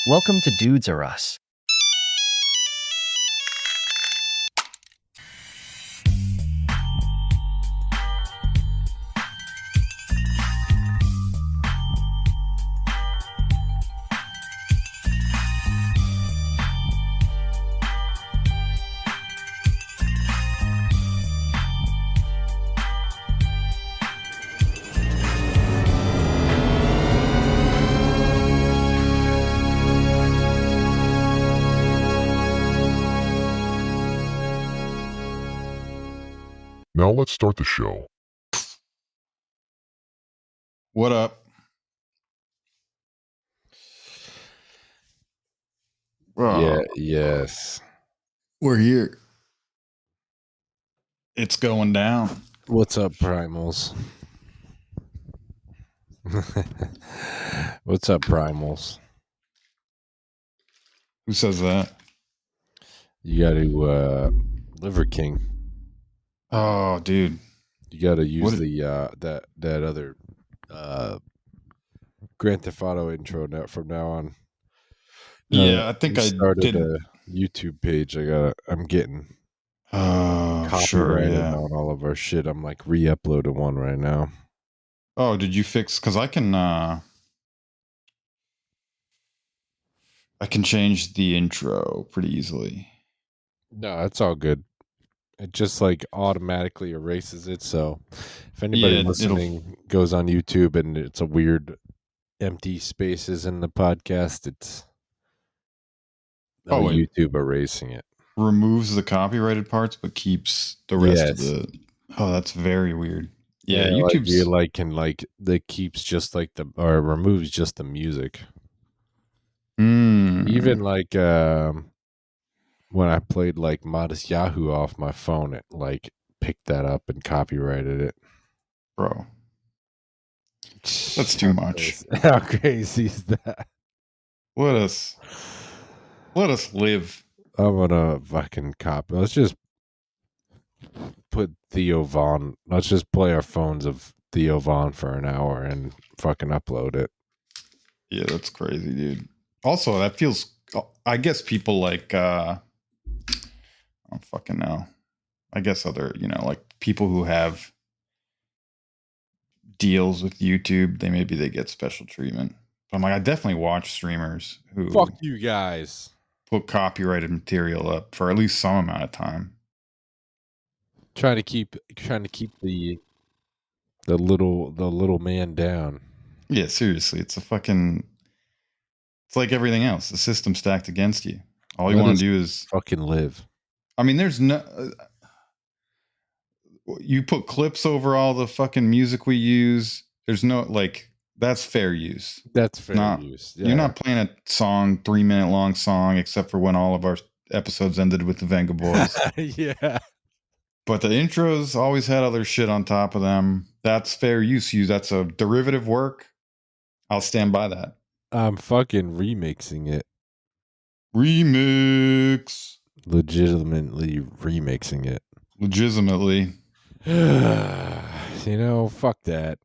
Welcome to Dudes Or Us. Now let's start the show. What up? Yes. We're here. It's going down. What's up, Primals? What's up, Primals? Who says that? You got to Liver King. Oh, dude. You got to use What- that other Grand Theft Auto intro from now on. Yeah, I think I started did. a YouTube page. I'm getting Oh, sure, copyrighted yeah. on all of our shit. I'm like re-uploading one right now. Oh, did you fix? Because I can change the intro pretty easily. No, it's all good. It just like automatically erases it. So if anybody listening goes on YouTube and it's a weird empty spaces in the podcast, it's YouTube erasing it. Removes the copyrighted parts, but keeps the rest of the. Oh, that's very weird. Yeah, YouTube's that keeps just like or removes just the music. Mm. Even like when I played like Modest Yahoo off my phone, it like picked that up and copyrighted it. Bro, that's too much. How crazy is that? Let us live. I'm gonna fucking copy. Let's just put Theo Vaughn. Let's just play our phones of Theo Vaughn for an hour and fucking upload it. Yeah, that's crazy, dude. Also, that feels. I guess people like. I don't fucking know. I guess other, like people who have deals with YouTube, they get special treatment. But I'm like, I definitely watch streamers who fuck you guys put copyrighted material up for at least some amount of time. Trying to keep the little man down. Yeah, seriously, it's like everything else. The system stacked against you. All you want to do is fucking live. I mean, there's no. You put clips over all the fucking music we use. There's no that's fair use. That's fair use. Yeah. You're not playing a 3-minute long song, except for when all of our episodes ended with the Venga Boys. Yeah. But the intros always had other shit on top of them. That's fair use. That's a derivative work. I'll stand by that. I'm fucking remixing it. Remix. Legitimately remixing it. Legitimately. Fuck that.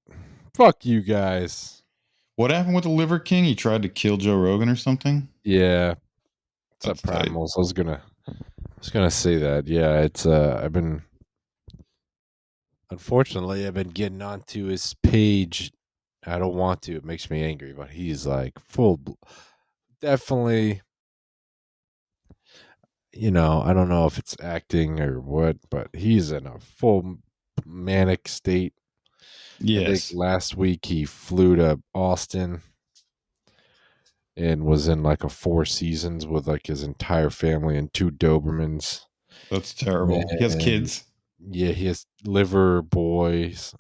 Fuck you guys. What happened with the Liver King? He tried to kill Joe Rogan or something? Yeah. What's up, Primals? I was gonna say that. Yeah, it's unfortunately I've been getting onto his page. I don't want to. It makes me angry, but he's like definitely. I don't know if it's acting or what, but he's in a full manic state. Yes. I think last week he flew to Austin and was in like a 4 seasons with like his entire family and 2 Dobermans. That's terrible. He has kids? Yeah, he has 2 liver boys.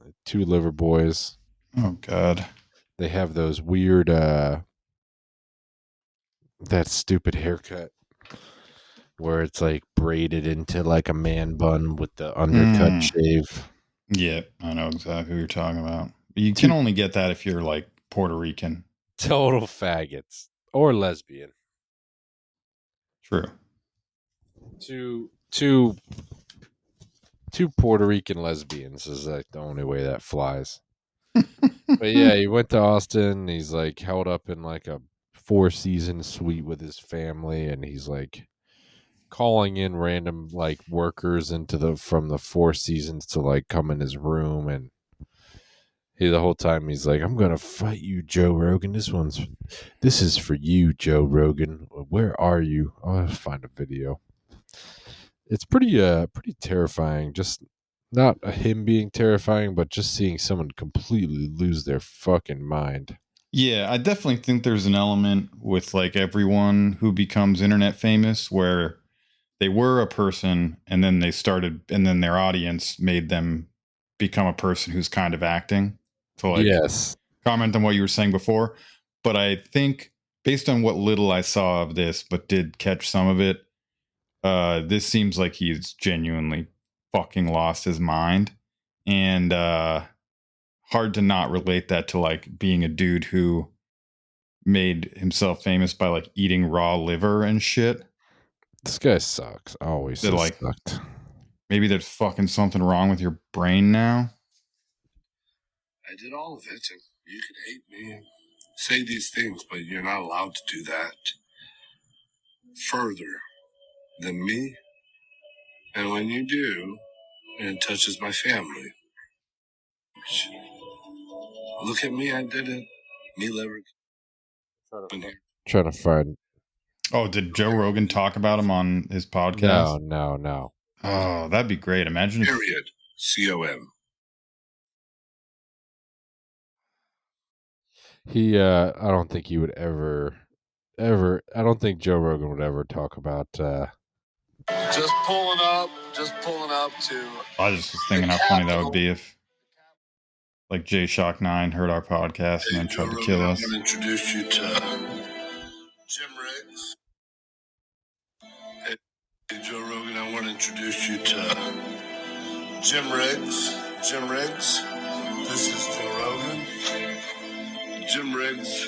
Oh, God. They have those weird, that stupid haircut where it's like braided into like a man bun with the undercut shave. Yeah, I know exactly what you're talking about. You can only get that if you're like Puerto Rican. Total faggots. Or lesbian. True. Two Puerto Rican lesbians is like the only way that flies. But yeah, he went to Austin. He's like held up in like a 4-season suite with his family, and he's like calling in random like workers from the Four Seasons to like come in his room, and the whole time he's like, "I'm gonna fight you, Joe Rogan. This is for you, Joe Rogan. Where are you? I'll find a video." It's pretty terrifying. Just not him being terrifying, but just seeing someone completely lose their fucking mind. Yeah, I definitely think there's an element with like everyone who becomes internet famous where they were a person and then and then their audience made them become a person who's kind of acting to like Yes. comment on what you were saying before. But I think based on what little I saw of this, but did catch some of it, this seems like he's genuinely fucking lost his mind. And hard to not relate that to like being a dude who made himself famous by like eating raw liver and shit. This guy sucks. Always That has like sucked. maybe there's fucking something wrong with your brain now. I did all of it, and you can hate me and say these things, but you're not allowed to do that further than me. And when you do, and it touches my family, look at me, I did it. Me liver. Trying to find. Oh, did Joe Rogan talk about him on his podcast? No. Oh, that'd be great. Imagine if Period. C-O-M. I don't think he would ever. I don't think Joe Rogan would ever talk about. Just pulling up to. I just was thinking how funny that would be if like J Shock 9 heard our podcast and then tried to kill us. I'm going to introduce you to Jim Riggs. Hey, Joe Rogan, I want to introduce you to Jim Riggs. Jim Riggs, this is Joe Rogan. Jim Riggs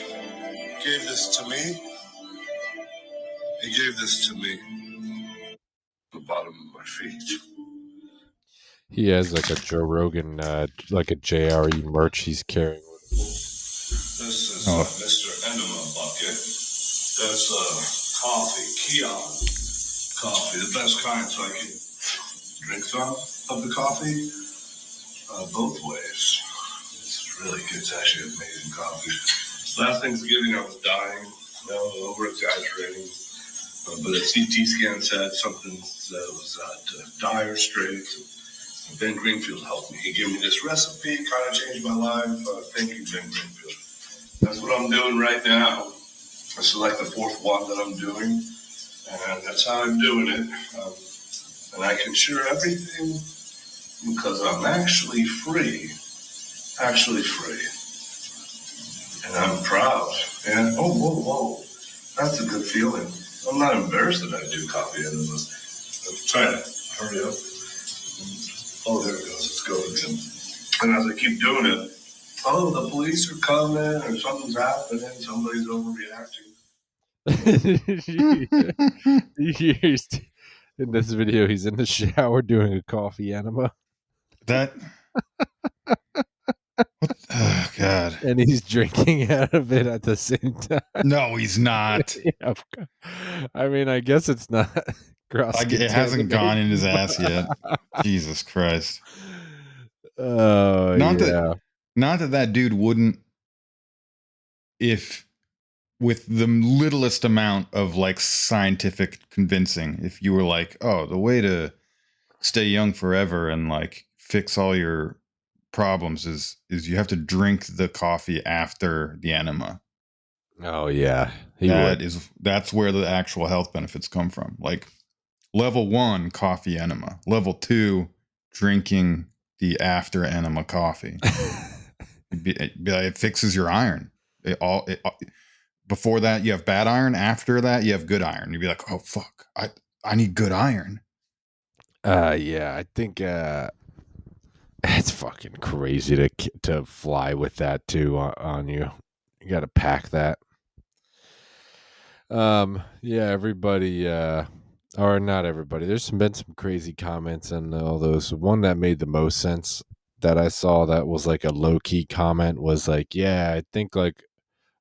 gave this to me. He gave this to me. The bottom of my feet. He has like a Joe Rogan, like a JRE merch he's carrying. This is Mr. Enema Bucket. That's coffee, Kylian coffee, the best kind, so I can drink some of the coffee both ways. It's really good. It's actually amazing coffee. Last Thanksgiving, I was dying. No, over exaggerating. But a CT scan said something that was dire straits. Ben Greenfield helped me. He gave me this recipe, kind of changed my life. Thank you, Ben Greenfield. That's what I'm doing right now. This is like the fourth one that I'm doing, and that's how I'm doing it. And I can share everything because I'm actually free. Actually free. And I'm proud. And whoa. That's a good feeling. I'm not embarrassed that I do coffee enemas. I'm trying to hurry up. Oh, there it goes. It's going again. And as I keep doing it, the police are coming or something's happening. Somebody's overreacting. In this video, he's in the shower doing a coffee enema. That. Oh, God. And he's drinking out of it at the same time. No, he's not. Yeah, I mean, I guess it's not. It hasn't gone in his ass yet. Jesus Christ. Oh, yeah. Not that dude wouldn't, if with the littlest amount of like scientific convincing, if you were like, oh, the way to stay young forever and like fix all your problems is you have to drink the coffee after the enema. Oh yeah, that's where the actual health benefits come from. Like level 1, coffee enema. Level 2, drinking the after enema coffee. It fixes your iron. Before that, you have bad iron. After that, you have good iron. You'd be like, oh fuck, I need good iron. Yeah, I think it's fucking crazy to fly with that too on you. You got to pack that. Yeah, everybody, or not everybody. There's been some crazy comments and all those. One that made the most sense that I saw that was like a low key comment was like, yeah, I think like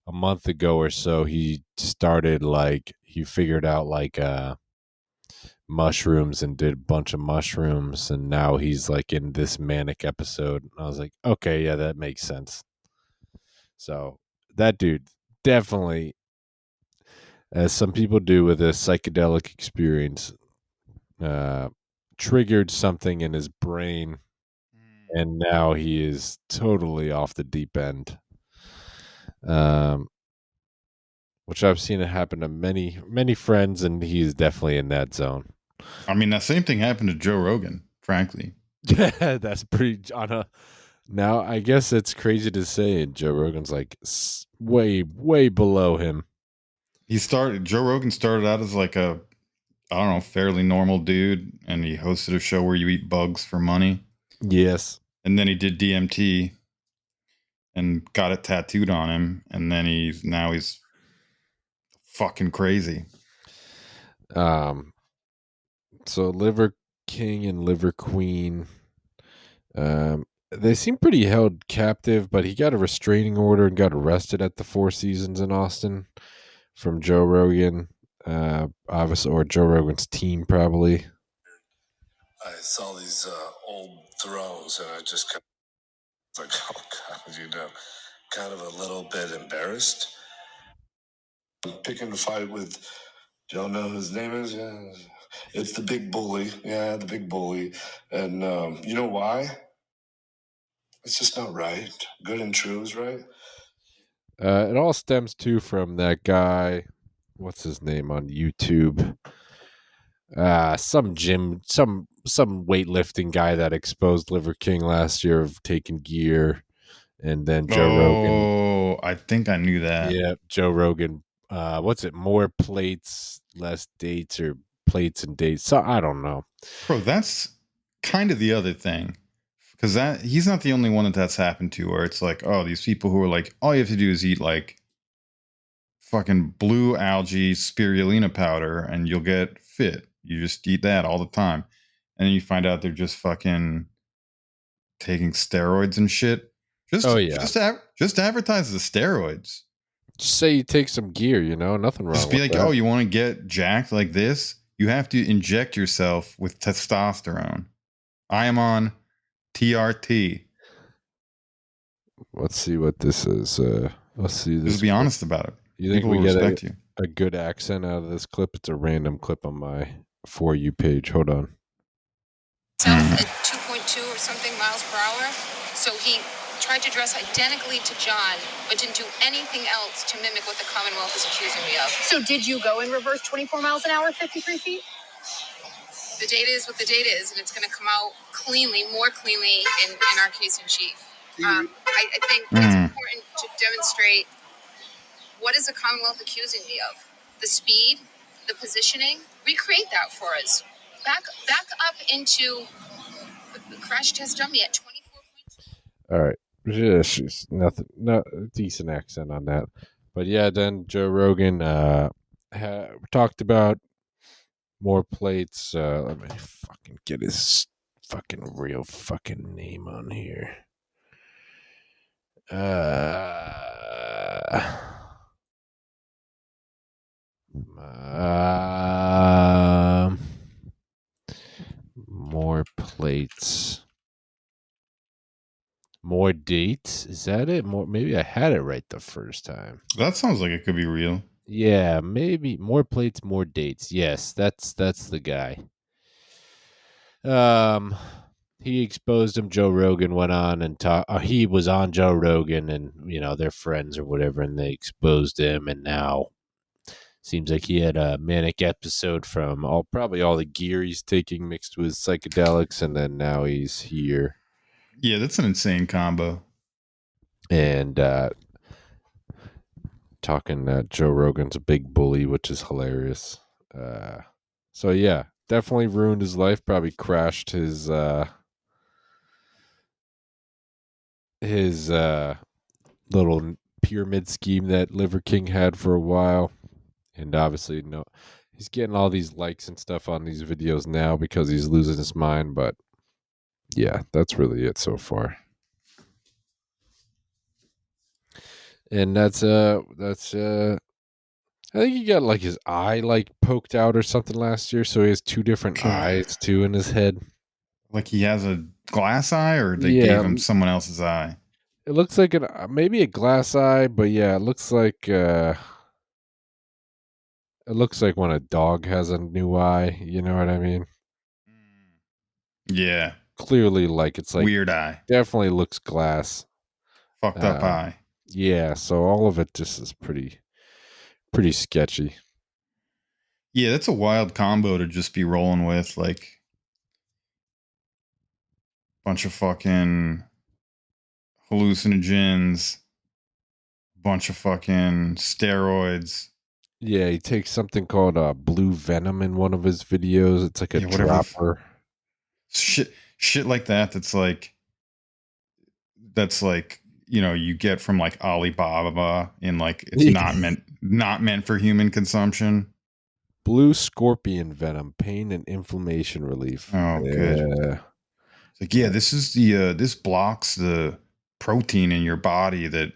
a month ago or so, he started he figured out mushrooms and did a bunch of mushrooms, and now he's in this manic episode. And I was like, okay, yeah, that makes sense. So that dude definitely, as some people do with a psychedelic experience, triggered something in his brain, and now he is totally off the deep end. Which I've seen it happen to many friends, and he's definitely in that zone. I mean, that same thing happened to Joe Rogan, frankly. That's pretty now I guess it's crazy to say, and Joe Rogan's way below him. Joe Rogan started out as I don't know, fairly normal dude, and he hosted a show where you eat bugs for money. Yes. And then he did DMT and got it tattooed on him, and then he's fucking crazy. So Liver King and Liver Queen, they seem pretty held captive, but he got a restraining order and got arrested at the Four Seasons in Austin from Joe Rogan, obviously, or Joe Rogan's team probably. I saw these old throws, and I just kept oh God, kind of a little bit embarrassed. Picking a fight with, y'all know his name is? Yeah. It's the big bully. Yeah, the big bully. And you know why? It's just not right. Good and true is right. It all stems too from that guy. What's his name on YouTube? Some weightlifting guy that exposed Liver King last year of taking gear, and then Joe Rogan. Oh, I think I knew that. Yeah, Joe Rogan. What's it? More plates, less dates, or plates and dates? So I don't know, bro. That's kind of the other thing, because he's not the only one that's happened to. Where it's these people who are all you have to do is eat fucking blue algae spirulina powder, and you'll get fit. You just eat that all the time, and then you find out they're just fucking taking steroids and shit. Just advertise the steroids. Just say you take some gear, nothing wrong. Just be with like, that. oh, you want to get jacked like this? You have to inject yourself with testosterone. I am on TRT. Let's see what this is. Let's see this. Just be honest about it. You think People we will get respect you. a good accent out of this clip? It's a random clip on my For You page. Hold on. At 2.2 or something miles per hour. So he tried to dress identically to John, but didn't do anything else to mimic what the Commonwealth is accusing me of. So did you go in reverse 24 miles an hour, 53 feet? The data is what the data is, and it's going to come out cleanly, more cleanly in our case in chief. I think it's important to demonstrate what is the Commonwealth accusing me of. The speed, the positioning, recreate that for us. Back up into the crash test dummy at 24.2. All right. Yeah, she's nothing. No decent accent on that. But yeah, then Joe Rogan talked about more plates. Let me fucking get his fucking real fucking name on here. More plates. More dates? Is that it? Maybe I had it right the first time. That sounds like it could be real. Yeah, maybe more plates, more dates. Yes, that's the guy. He exposed him. Joe Rogan went on and he was on Joe Rogan, and they're friends or whatever, and they exposed him, and now seems like he had a manic episode from probably all the gear he's taking mixed with psychedelics, and then now he's here. Yeah, that's an insane combo. And talking that Joe Rogan's a big bully, which is hilarious. So yeah, definitely ruined his life. Probably crashed his little pyramid scheme that Liver King had for a while. And obviously, he's getting all these likes and stuff on these videos now because he's losing his mind. But yeah, that's really it so far. And that's I think he got like his eye like poked out or something last year, so he has two different eyes too in his head. Like he has a glass eye, or they Yeah, gave him someone else's eye. it looks like an maybe a glass eye, but yeah, it looks like when a dog has a new eye. You know what I mean? Yeah, Clearly, like it's like weird eye, definitely looks glass. fucked up eye. Yeah, so all of it just is pretty sketchy. Yeah, that's a wild combo to just be rolling with, like bunch of fucking hallucinogens, bunch of fucking steroids. Yeah, he takes something called blue venom in one of his videos. It's like a Yeah, whatever dropper. shit like that. That's like you get from like Alibaba, in like it's not meant for human consumption. Blue scorpion venom, pain and inflammation relief. Oh, good. Yeah. It's like, yeah, this is this blocks the protein in your body that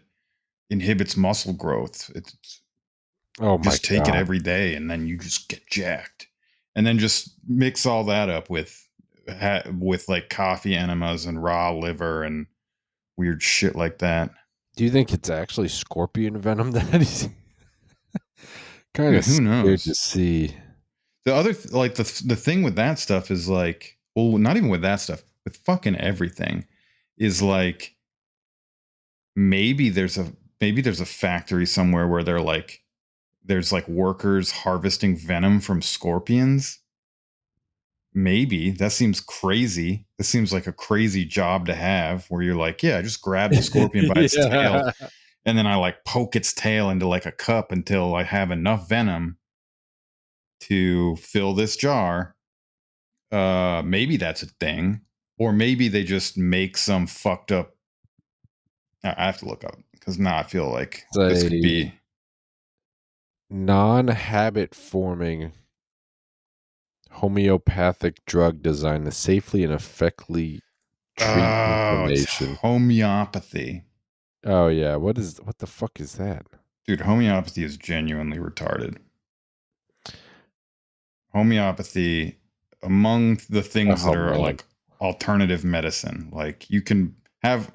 inhibits muscle growth. It's Oh my just take it god. every day, and then you just get jacked. And then just mix all that up with like coffee enemas and raw liver and weird shit like that. Do you think it's actually scorpion venom that he's kind of Dude, who scared to knows? see? The other like the thing with that stuff is like, well, not even with that stuff, with fucking everything, is like maybe there's a factory somewhere where there's like workers harvesting venom from scorpions. Maybe that seems crazy. This seems like a crazy job to have, where you're like, yeah, I just grab the scorpion by its tail, Yeah. and then I like poke its tail into like a cup until I have enough venom to fill this jar. Maybe that's a thing, or maybe they just make some fucked up. I have to look up, because now I feel like It's this could a be. non-habit forming homeopathic drug designed to safely and effectively treat Oh, it's inflammation. homeopathy. Oh yeah, what the fuck is that? Dude, homeopathy is genuinely retarded. Homeopathy, among the things that Oh are man. like alternative medicine, like you can have.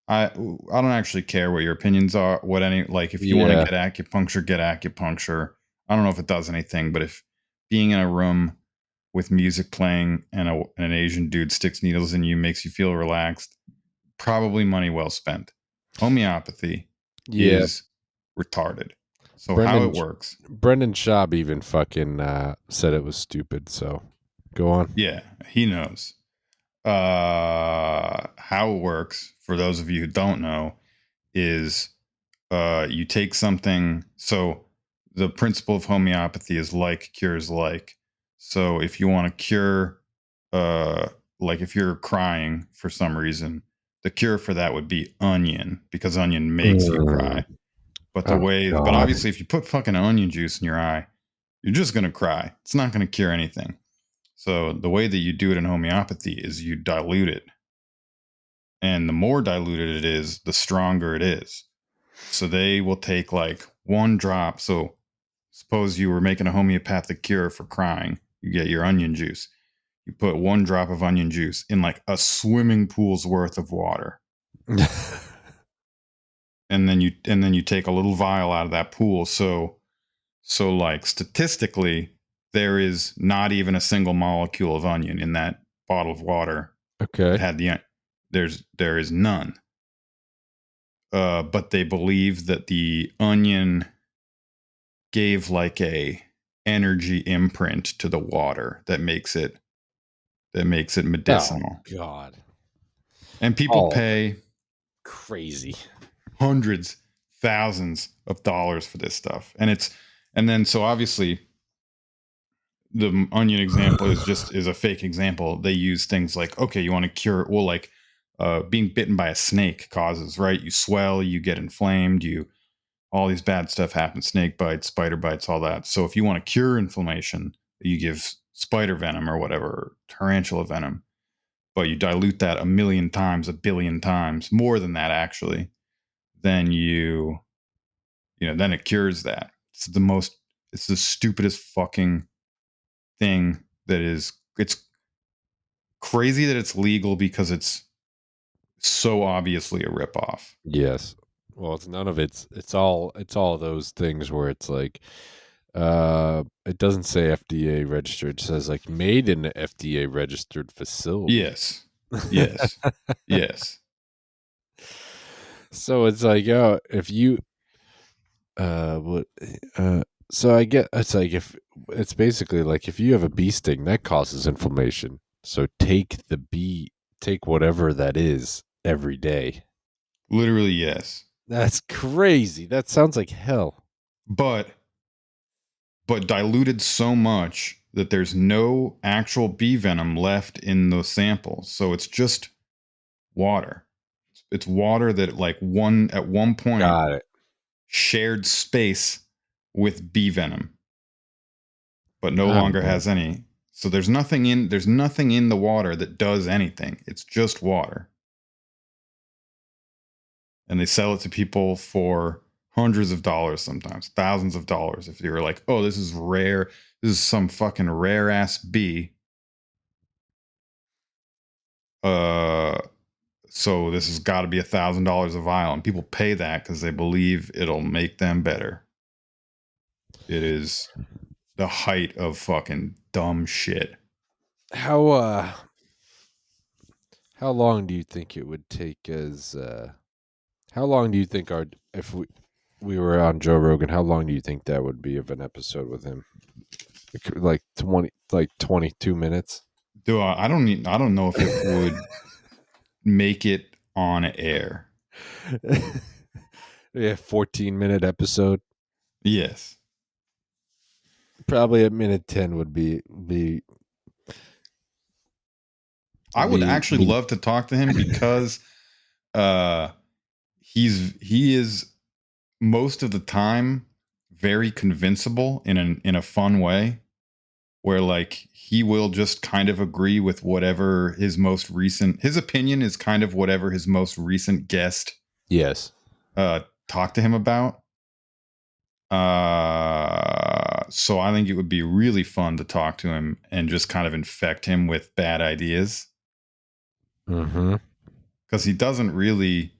I don't actually care what your opinions are. What any like if you want to Yeah. get acupuncture, get acupuncture. I don't know if it does anything, but if being in a room with music playing and an Asian dude sticks needles in you makes you feel relaxed, probably money well spent. Homeopathy Yeah. is retarded. So how Brendan it works? Brendan Schaub even fucking said it was stupid, so go on. Yeah, he knows. How it works, for those of you who don't know, is you take something. So the principle of homeopathy is like cures like. So if you want to cure, uh, like if you're crying for some reason, the cure for that would be onion, because onion makes you Mm. cry. But Oh but god. obviously, if you put fucking onion juice in your eye, you're just gonna cry. It's not gonna cure anything. So the way that you do it in homeopathy is you dilute it, and the more diluted it is, the stronger it is. So they will take like one drop. So suppose you were making a homeopathic cure for crying. You get your onion juice. You put one drop of onion juice in like a swimming pool's worth of water. And then you take a little vial out of that pool. So like statistically, there is not even a single molecule of onion in that bottle of water that Okay. had there is none. But they believe that the onion gave like a energy imprint to the water that makes it Oh medicinal. god. And people Oh, pay crazy. hundreds, thousands of dollars for this stuff. And then so obviously the onion example is a fake example. They use things like, okay, you want to cure, well, like being bitten by a snake causes, right? You swell, you get inflamed, all these bad stuff happens, snake bites, spider bites, all that. So if you want to cure inflammation, you give spider venom or whatever, tarantula venom, but you dilute that a million times, a billion times, more than that actually. Then you then it cures that. It's the stupidest fucking thing it's crazy that it's legal because it's so obviously a ripoff. Yes. Well, it's none of it's all those things where it's like it doesn't say FDA registered, it says like made in an FDA registered facility. Yes. Yes. Yes. So it's like, if you what so I get it's like if it's basically like if you have a bee sting that causes inflammation. So take whatever that is every day. Literally, yes. That's crazy. That sounds like hell. But diluted so much that there's no actual bee venom left in the samples. So it's just water. It's water that at one point Got it. shared space with bee venom, but no I don't longer know. has any. So there's nothing in the water that does anything. It's just water. And they sell it to people for hundreds of dollars, sometimes thousands of dollars. If you're like, oh, this is rare. This is some fucking rare ass bee. So this has got to be $1,000 a vial, and people pay that because they believe it'll make them better. It is the height of fucking dumb shit. How long do you think it would take as how long do you think if we were on Joe Rogan, how long do you think that would be of an episode with him? Like 22 minutes? I don't know if it would make it on air. Yeah, 14-minute episode. Yes. Probably at minute 10 would be I would actually love to talk to him because he is most of the time very convincible in a fun way, where like he will just kind of agree with whatever his opinion is, kind of whatever his most recent guest yes talked to him about. So I think it would be really fun to talk to him and just kind of infect him with bad ideas. Mm-hmm. Because he doesn't really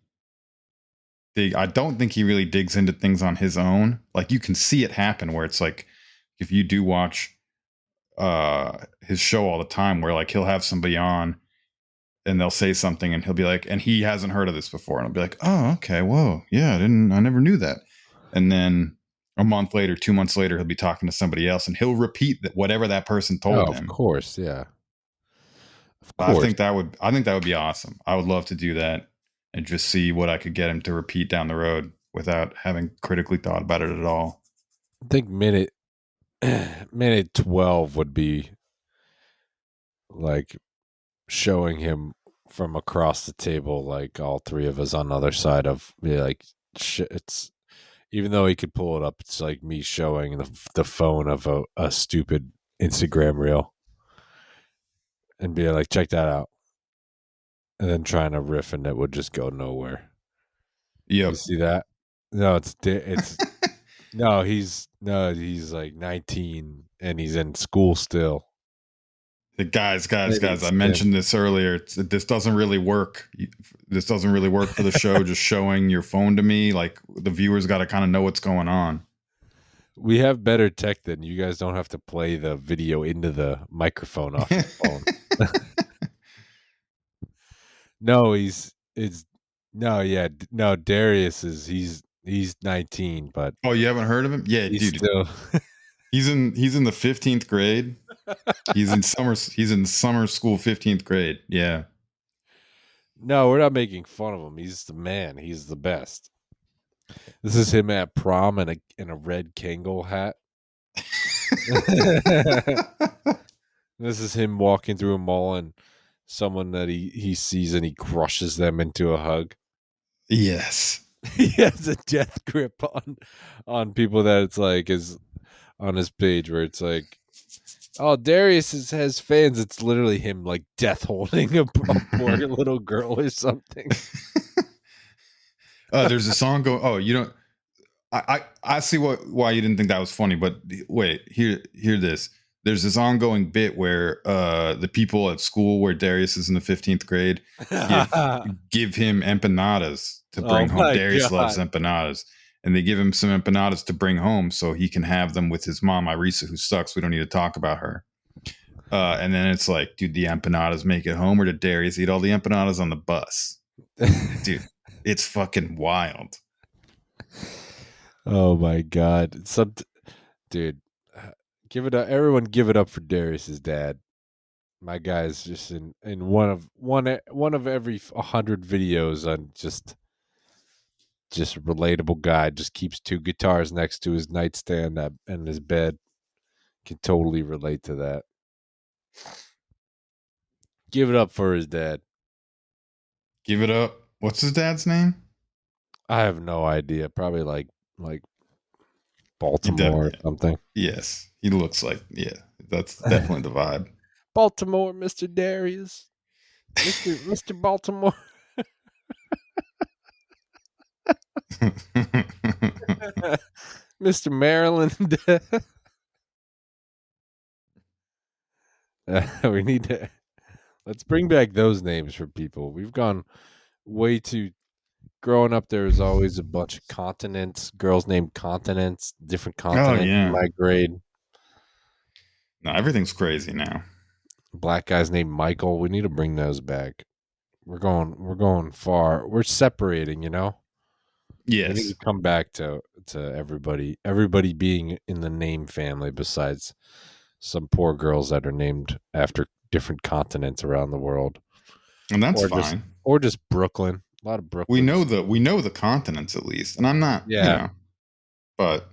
I don't think he really digs into things on his own. Like you can see it happen where it's like, if you do watch his show all the time, where like he'll have somebody on and they'll say something and he'll be like, and he hasn't heard of this before, and I'll be like, oh, okay, whoa, yeah, I never knew that. And then a month later, 2 months later, he'll be talking to somebody else and he'll repeat whatever that person told him. Of course, yeah. Of I course. think that would be awesome. I would love to do that and just see what I could get him to repeat down the road without having critically thought about it at all. I think minute 12 would be like showing him from across the table, like all three of us on the other side of like it's, even though he could pull it up, it's like me showing the phone of a stupid Instagram reel and be like, check that out, and then trying to riff and it would just go nowhere. Yep. You see that? No, it's no, he's like 19 and he's in school still. The guys, I mentioned this earlier. This doesn't really work. This doesn't really work for the show. Just showing your phone to me, like the viewers got to kind of know what's going on. We have better tech than you guys. Don't have to play the video into the microphone off your phone. No, Darius he's 19, but oh, you haven't heard of him? Yeah, dude. Still he's in the 15th grade. He's in summer school 15th grade. Yeah. No, we're not making fun of him. He's the man. He's the best. This is him at prom in a red Kangol hat. This is him walking through a mall and someone that he sees and he crushes them into a hug. Yes. He has a death grip on people that it's like is on his page where it's like, oh, Darius has fans. It's literally him like death holding a poor little girl or something. There's a song going. Oh, you don't. I see why you didn't think that was funny, but wait, hear this. There's this ongoing bit where the people at school where Darius is in the 15th grade give him empanadas to Oh bring home. my Darius loves God. empanadas, and they give him some empanadas to bring home so he can have them with his mom, Irisa, who sucks. We don't need to talk about her. And then it's like, dude, the empanadas make it home, or did Darius eat all the empanadas on the bus? Dude, it's fucking wild. Oh my God. Dude, give it up. Everyone give it up for Darius's dad. My guy's just in one of every 100 videos on just relatable guy. Just keeps 2 guitars next to his nightstand and his bed. Can totally relate to that. Give it up for his dad. Give it up. What's his dad's name? I have no idea. Probably like He Baltimore or something. Yes, he looks like, yeah, that's definitely the vibe. Baltimore, Mr. Darius. Mr. Baltimore. Mr. Maryland. We need to let's bring back those names for people. We've gone way too. Growing up, there was always a bunch of continents, girls named continents, different Oh continents in yeah. my grade. No, everything's crazy now. Black guys named Michael. We need to bring those back. We're going far. We're separating, you know? We need Yes. to come back to everybody being in the name family besides some poor girls that are named after different continents around the world. And that's Or fine. just Brooklyn. A lot of Brooklyn. We know the continents at least. And I'm not, Yeah. but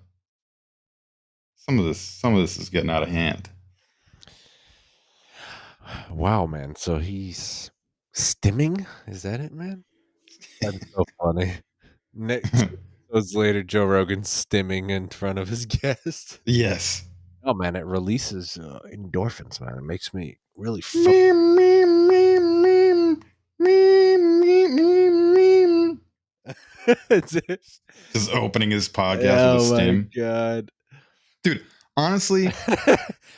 some of this is getting out of hand. Wow, man. So he's stimming? Is that it, man? That's so funny. Next episodes later, Joe Rogan's stimming in front of his guest. Yes. Oh man, it releases endorphins, man. It makes me really Meme, meme, meme, meme, meme, meme, meme. That's it. Just opening his podcast with a Oh my stim. God. Dude, honestly,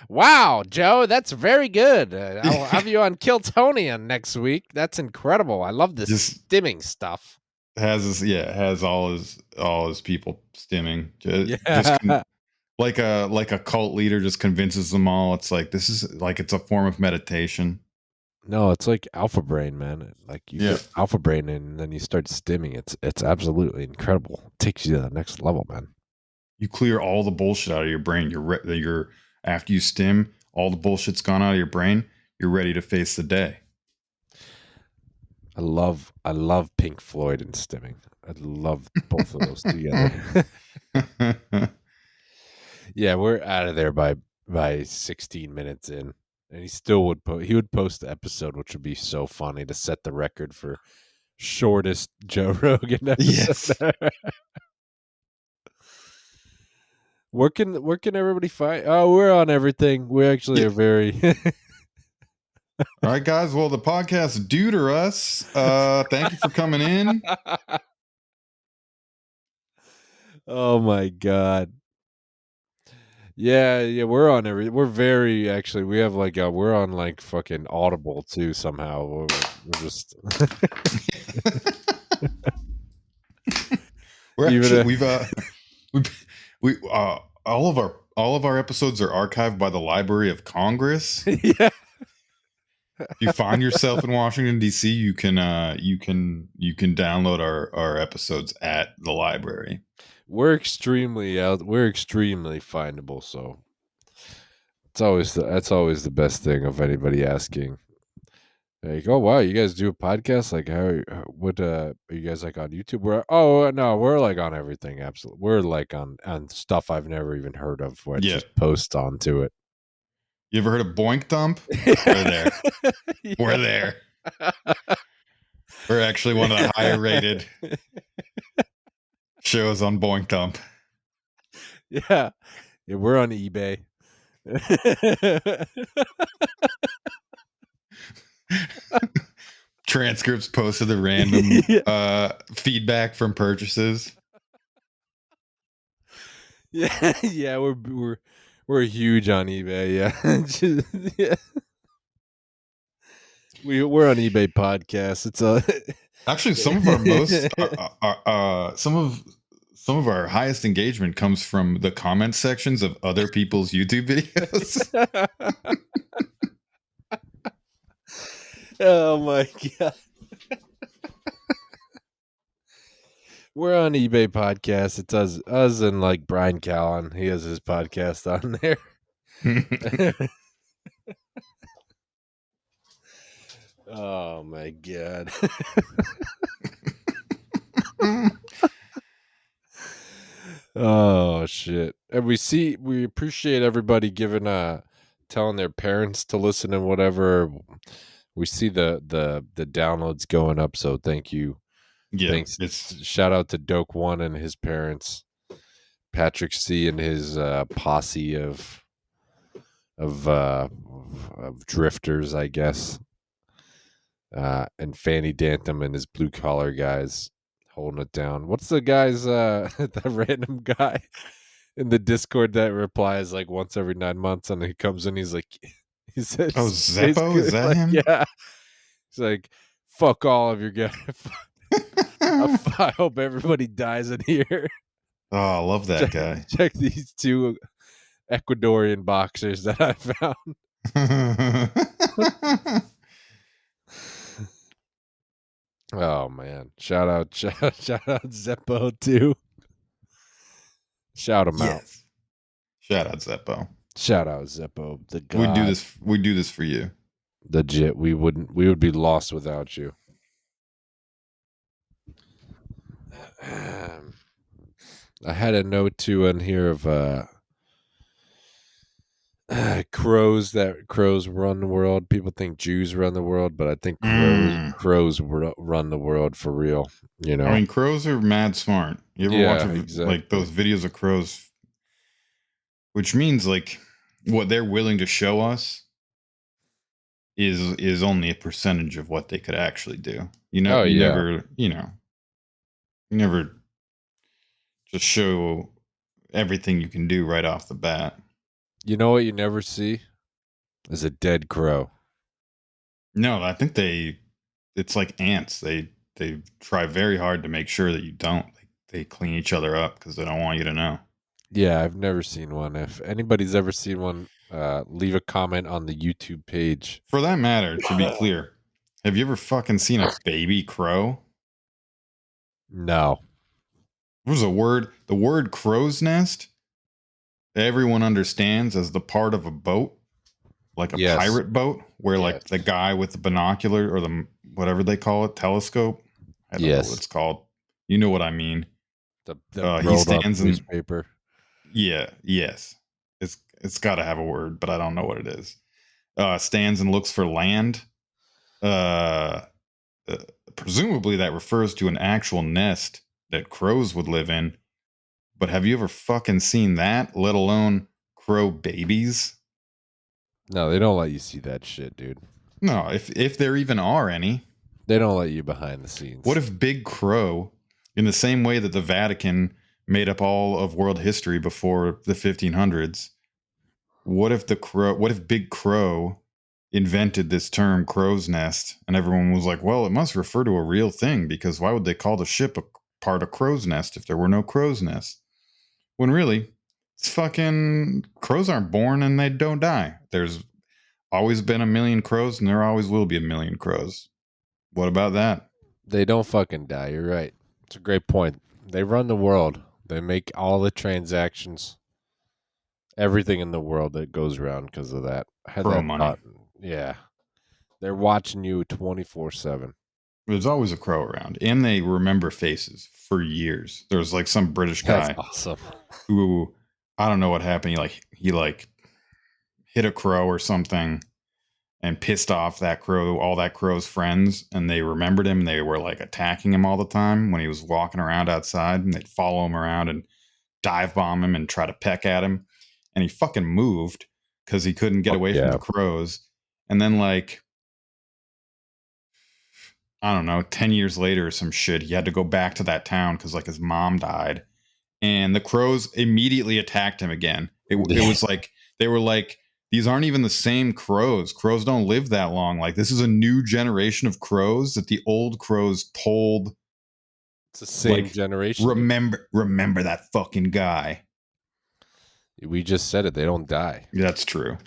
wow, Joe, that's very good. I'll have you on Kiltonian next week. That's incredible. I love this stimming stuff. Has all his people stimming. Yeah. Like a cult leader just convinces them all. It's like, this is like, it's a form of meditation. No, it's like Alpha Brain, man. Like you get Alpha Brain and then you start stimming. It's absolutely incredible. It takes you to the next level, man. You clear all the bullshit out of your brain. You're after you stim, all the bullshit's gone out of your brain. You're ready to face the day. I love Pink Floyd and stimming. I love both of those together. Yeah, we're out of there by 16 minutes in, and he still would post the episode, which would be so funny to set the record for shortest Joe Rogan episode. Yes. Where can everybody find? Oh, we're on everything. We actually are very. All right, guys. Well, the podcast due to us. Thank you for coming in. Oh my God. Yeah, we're on we're very actually we have like we're on like fucking Audible too somehow. We're just all of our episodes are archived by the Library of Congress. Yeah. If you find yourself in Washington D.C., you can download our episodes at the library. We're extremely findable, so that's always the best thing of anybody asking. Like, oh wow, you guys do a podcast? Like, what are you guys like on YouTube? We're like on everything. Absolutely, we're like on stuff I've never even heard of. Where just post onto it. You ever heard of Boink Dump? We're there. Yeah. We're there. We're actually one of the higher rated shows on Boink Dump. Yeah, we're on eBay. Transcripts posted the random feedback from purchases. Yeah, we're huge on eBay. Yeah, yeah. We're on eBay podcast. It's a Actually, some of our most, some of our highest engagement comes from the comment sections of other people's YouTube videos. Oh my god. We're on eBay podcast. It's us and like Brian Callen. He has his podcast on there. Oh my god. Oh shit. And we appreciate everybody giving telling their parents to listen and whatever. We see the downloads going up, so thank you. Yeah, Thanks. it's Shout out to Doke One and his parents, Patrick C and his posse of drifters, I guess. And Fanny Dantham and his blue collar guys holding it down. What's the guy's the random guy in the Discord that replies like once every 9 months, and he comes in, he's like, he says, oh Zeppo, is that like, him? yeah, he's like, fuck all of your guys. I hope everybody dies in here. Oh, I love that guy. Check these two Ecuadorian boxers that I found. Oh man! Shout out Zeppo too. Shout him out. Shout out Zeppo. Shout out Zeppo. The god. We do this for you. Legit. We would be lost without you. I had a note too in here of crows run the world. People think Jews run the world, but I think crows run the world for real. You know, I mean, crows are mad smart. You ever watch like those videos of crows? Which means like what they're willing to show us is only a percentage of what they could actually do. You know, you never just show everything you can do right off the bat. You know what you never see is a dead crow. No, I think it's like ants. They try very hard to make sure that you don't. They clean each other up because they don't want you to know. Yeah, I've never seen one. If anybody's ever seen one, leave a comment on the YouTube page. For that matter, to be clear, have you ever fucking seen a baby crow? No. There's the word crow's nest, everyone understands as the part of a boat, like a pirate boat, where like the guy with the binocular or the whatever they call it, telescope. I don't know what it's called. You know what I mean. The he stands in newspaper. Yeah, yes. It's got to have a word, but I don't know what it is. Stands and looks for land. Presumably that refers to an actual nest that crows would live in. But have you ever fucking seen that, let alone crow babies? No, they don't let you see that shit, dude. No, if there even are any. They don't let you behind the scenes. What if Big Crow, in the same way that the Vatican made up all of world history before the 1500s, what if Big Crow invented this term crow's nest, and everyone was like, well, it must refer to a real thing, because why would they call the ship a part of crow's nest if there were no crow's nest? When really, it's fucking crows aren't born and they don't die. There's always been a million crows and there always will be a million crows. What about that? They don't fucking die. You're right. It's a great point. They run the world. They make all the transactions, everything in the world that goes around because of that. Crow money. Yeah. They're watching you 24/7. There's always a crow around, and they remember faces for years. There was like some British guy awesome. who, I don't know what happened. He hit a crow or something and pissed off that crow, all that crow's friends, and they remembered him. And they were like attacking him all the time when he was walking around outside, and they'd follow him around and dive bomb him and try to peck at him. And he fucking moved because he couldn't get away from the crows. And then like, I don't know, 10 years later or some shit, he had to go back to that town because like his mom died. and the crows immediately attacked him again. It was like they were like, these aren't even the same crows. Crows don't live that long. Like, this is a new generation of crows that the old crows told. It's the same like, generation. Remember that fucking guy. We just said it. They don't die. That's true.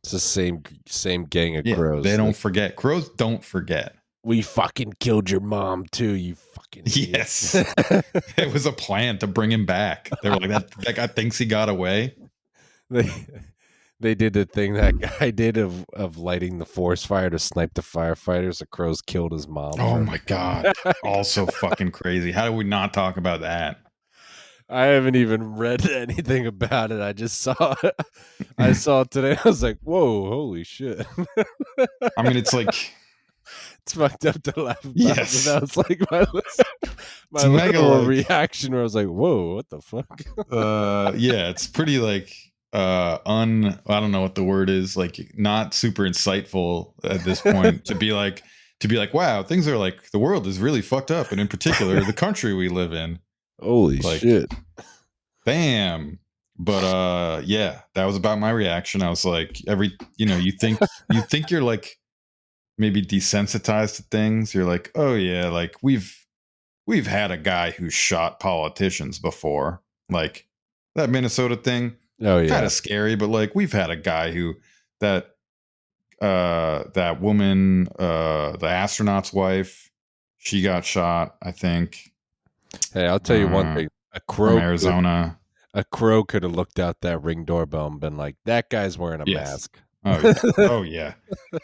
It's the same gang of crows. They don't forget. Crows don't forget. We fucking killed your mom too, you fucking yes. It was a plan to bring him back. They were like, that guy thinks he got away. They did the thing that guy did of lighting the forest fire to snipe the firefighters. The crows killed his mom. Oh my god. Also fucking crazy. How do we not talk about that? I haven't even read anything about it. I just saw it. I saw it today. I was like, whoa, holy shit. I mean, it's like, it's fucked up to laugh about. Yes. But that was like my little reaction where I was like, whoa, what the fuck? Yeah, it's pretty like I don't know what the word is, like not super insightful at this point to be like, wow, things are like, the world is really fucked up, and in particular the country we live in. Holy shit. Bam. But yeah, that was about my reaction. I was like, you think you're like maybe desensitized to things. You're like, oh yeah, like we've had a guy who shot politicians before. Like that Minnesota thing. Oh yeah. Kind of scary, but like we've had a guy who that woman, the astronaut's wife, she got shot, I think. Hey, I'll tell you one thing. A crow from Arizona. A crow could have looked out that Ring doorbell and been like, that guy's wearing a mask. Oh yeah. Oh yeah.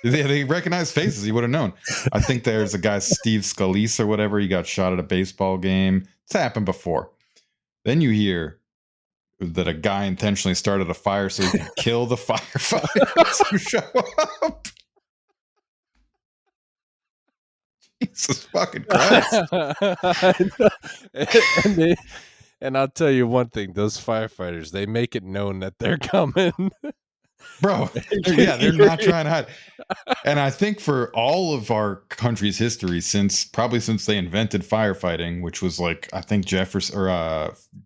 They recognize faces. You would have known. I think there's a guy, Steve Scalise or whatever. He got shot at a baseball game. It's happened before. Then you hear that a guy intentionally started a fire so he could kill the firefighters who show up. Jesus fucking Christ. And I'll tell you one thing, those firefighters, they make it known that they're coming. Bro, they're not trying to hide. And I think for all of our country's history, since they invented firefighting, which was like, I think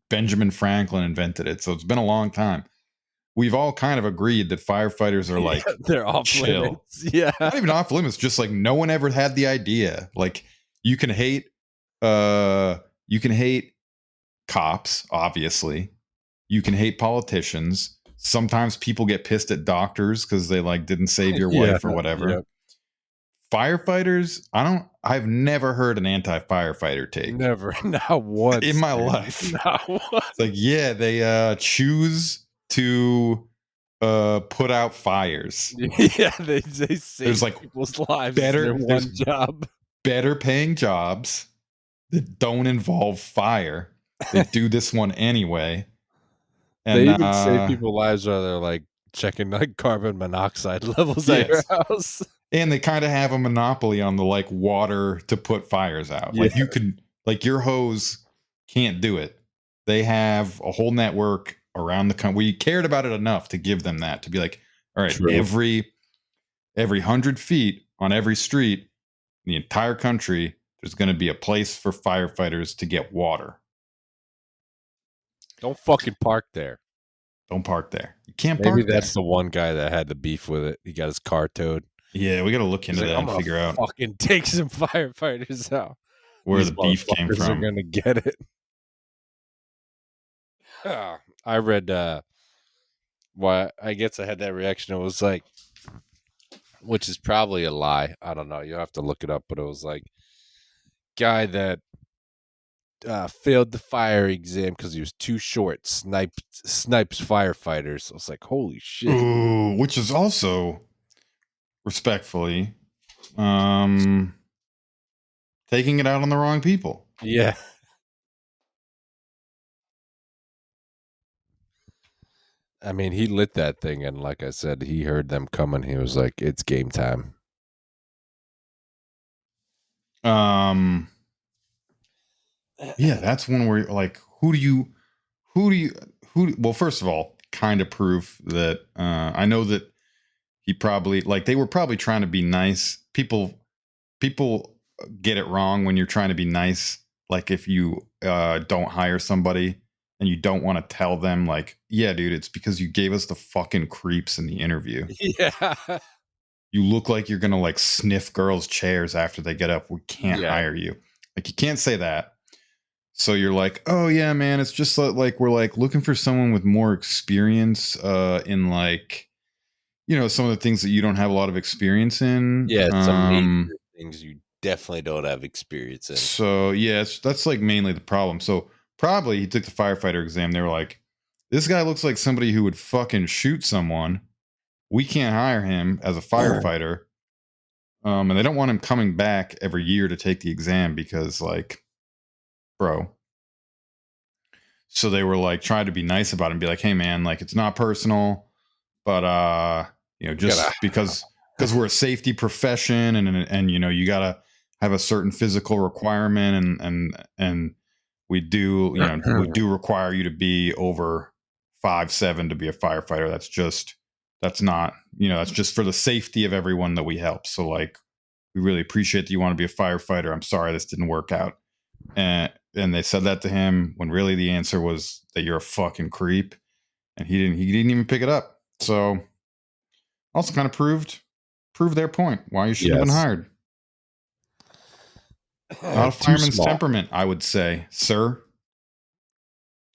Benjamin Franklin invented it. So it's been a long time. We've all kind of agreed that firefighters are like, they're off chill. Limits. Yeah. Not even off limits, just like no one ever had the idea. Like you can hate cops, obviously. You can hate politicians. Sometimes people get pissed at doctors because they like didn't save your wife or whatever. Yep. Firefighters, I've never heard an anti-firefighter take. Never, not once in my life. Not once. It's like, yeah, they choose to put out fires. Yeah, they save there's like people's lives. Better one job. Better paying jobs that don't involve fire. They do this one anyway. And, they even save people's lives while they're like checking like carbon monoxide levels at your house. And they kind of have a monopoly on the like water to put fires out. Yeah. Like you can, like your hose can't do it. They have a whole network around the country. We cared about it enough to give them that, to be like, all right, true. every 100 feet on every street in the entire country, there's going to be a place for firefighters to get water. Don't fucking park there. Don't park there. You can't park there. Maybe that's the one guy that had the beef with it. He got his car towed. Yeah, we got to look into that and figure out. Fucking take some firefighters out. Where the beef came from. Are going to get it. I read why I guess I had that reaction. It was like, which is probably a lie. I don't know. You'll have to look it up. But it was like, guy that failed the fire exam because he was too short. Snipes firefighters. I was like, holy shit. Ooh, which is also, respectfully, taking it out on the wrong people. Yeah. I mean, he lit that thing, and like I said, he heard them coming. He was like, it's game time. Yeah, that's when we're like, well, first of all, kind of proof that I know that he probably, like, they were probably trying to be nice. People get it wrong when you're trying to be nice. Like if you don't hire somebody and you don't want to tell them, like, yeah, dude, it's because you gave us the fucking creeps in the interview. Yeah. You look like you're gonna like sniff girls' chairs after they get up. We can't Yeah. hire you. Like, you can't say that. So you're like, oh yeah, man, it's just like we're like looking for someone with more experience in like, some of the things that you don't have a lot of experience in. Yeah, some major things you definitely don't have experience in. So yeah, that's like mainly the problem. So probably he took the firefighter exam. They were like, this guy looks like somebody who would fucking shoot someone. We can't hire him as a firefighter. And they don't want him coming back every year to take the exam because, like, bro. So they were like trying to be nice about it and be like, hey man, like, it's not personal, but just because we're a safety profession and you gotta have a certain physical requirement and we do require you to be over 5'7" to be a firefighter. That's just for the safety of everyone that we help. So like, we really appreciate that you want to be a firefighter. I'm sorry this didn't work out. And they said that to him when really the answer was that you're a fucking creep. And he didn't even pick it up. So also kind of proved their point why you shouldn't have been hired. Not a fireman's temperament, I would say, sir.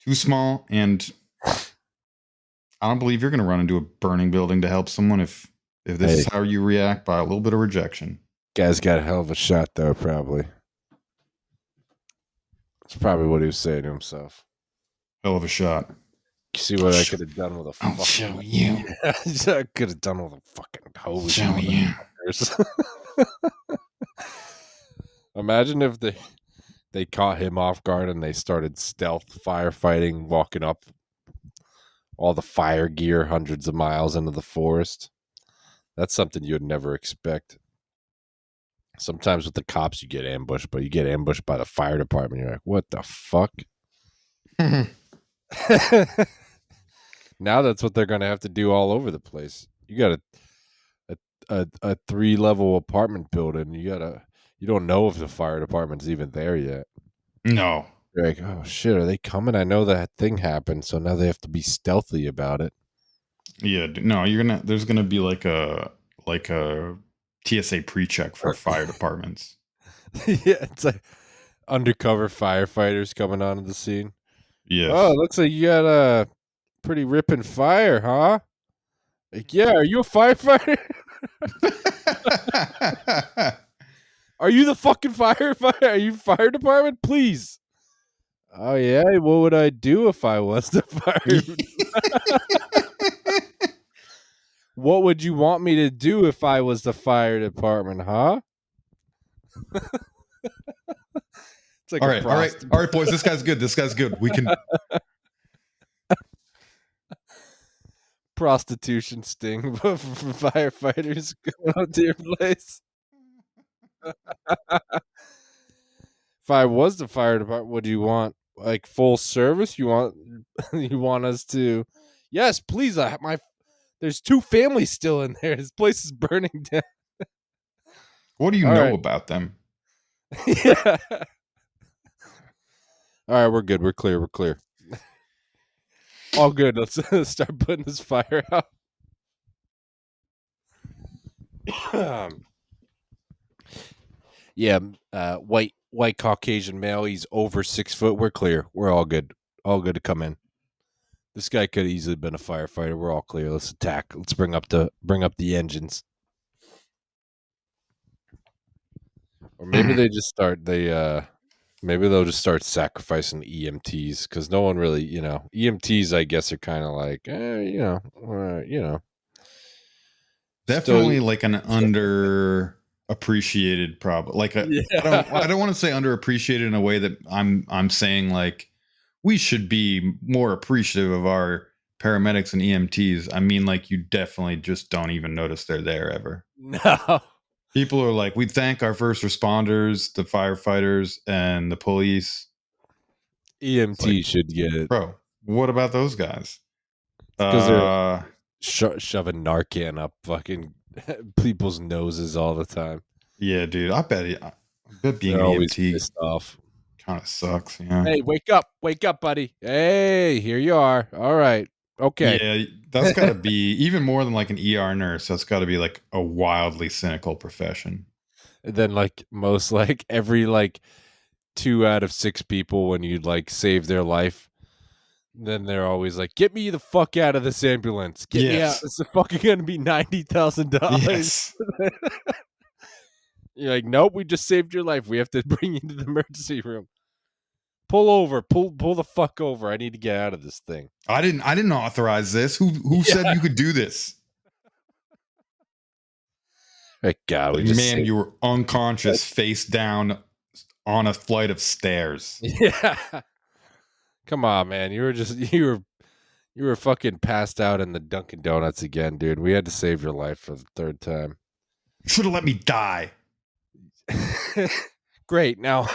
Too small, and I don't believe you're going to run into a burning building to help someone if this is how you react, by a little bit of rejection. Guy's got a hell of a shot, though, probably. That's probably what he was saying to himself. Hell of a shot. You see what I could have done with a fucking... I'll show you. I could have done with a fucking hose. Show you. Imagine if they caught him off guard and they started stealth firefighting, walking up all the fire gear hundreds of miles into the forest. That's something you would never expect. Sometimes with the cops you get ambushed, but you get ambushed by the fire department. You're like, what the fuck? Now that's what they're going to have to do all over the place. You got a 3-level apartment building. You don't know if the fire department's even there yet. No. You're like, oh shit, are they coming? I know that thing happened, so now they have to be stealthy about it. Yeah, no, there's gonna be like a TSA pre-check for fire departments. Yeah, it's like undercover firefighters coming onto the scene. Yes. Oh, it looks like you got a pretty ripping fire, huh? Like, yeah, are you a firefighter? Are you the fucking firefighter? Are you fire department? Please. Oh yeah, what would I do if I was the fire? What would you want me to do if I was the fire department, huh? It's like all right, boys. This guy's good. We can. Prostitution sting for firefighters going out to your place. If I was the fire department, what do you want? Like full service? You want us to? Yes, please. There's 2 families still in there. This place is burning down. What do you know about them? Yeah. All right, we're good. We're clear. All good. Let's start putting this fire out. Yeah, white Caucasian male. He's over 6 foot. We're clear. We're all good. All good to come in. This guy could have easily been a firefighter. We're all clear. Let's attack. Let's bring up the engines. Or maybe they just start. Maybe they'll just start sacrificing EMTs because no one really, EMTs. I guess are kind of like, Definitely still, like an underappreciated problem. Like I don't want to say underappreciated in a way that I'm saying like we should be more appreciative of our paramedics and EMTs. I mean, like you definitely just don't even notice they're there ever. No. People are like, we thank our first responders, the firefighters, and the police. EMT like, should get it. Bro, what about those guys? Because they're shoving Narcan up fucking people's noses all the time. Yeah, dude. I bet being they're an always EMT pissed off Kind of sucks. Yeah. Hey, wake up, buddy. Hey, here you are. All right, okay. Yeah, that's got to be even more than like an ER nurse. That's got to be like a wildly cynical profession. And then like most like every like 2 out of 6 people when you like save their life, then they're always like, "Get me the fuck out of this ambulance. Get me out. Yes. It's fucking gonna be $90,000." Yes. You're like, "Nope, we just saved your life. We have to bring you to the emergency room. Pull over. Pull the fuck over. I need to get out of this thing." I didn't authorize this. Who said you could do this? Thank God, we Like, just man, saved. you were unconscious, face down on a flight of stairs. Yeah. Come on, man. You were fucking passed out in the Dunkin' Donuts again, dude. We had to save your life for the 3rd time. Should have let me die. Great. Now